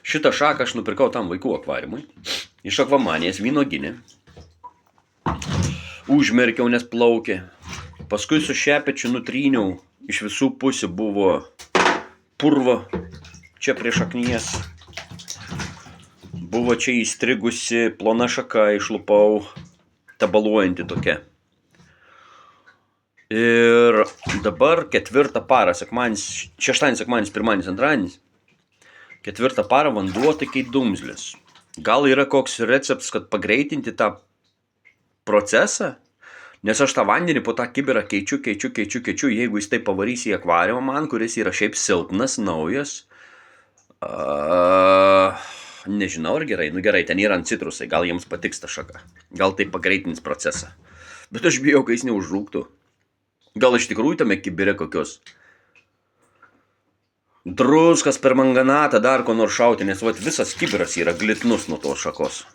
Šitą šaką aš nupirkau tam vaikų akvariumui. Iš Akvamanijos vynuoginė. Užmerkiau, nes plaukė. Paskui su šepečiu nutryniau. Iš visų pusių buvo purvo. Čia prie šaknies. Buvo čia įstrigusi plona šaka, išlupau. Tabaluojanti tokia. Ir dabar 4 parą, šeštadienis, sekmadienis, pirmadienis, antradienis. 4 parą vanduo tai kaip dumzlis. Gal yra koks receptas, kad pagreitinti tą procesą? Nes aš tą vandenį po tą kibirą keičiu. Jeigu jis tai pavarys į akvariumą man, kuris yra šiaip silpnas, naujas. Nežinau, ar gerai. Nu gerai, ten yra ant citrusai. Gal jiems patiks ta šaka. Gal tai pagreitins procesą. Bet aš bijau, kai jis neužrūktų. Gal iš tikrųjų tame kibire kokios druskas per manganatą dar ko nors šauti, nes vat visas kibiras yra glitnus nuo tos šakos.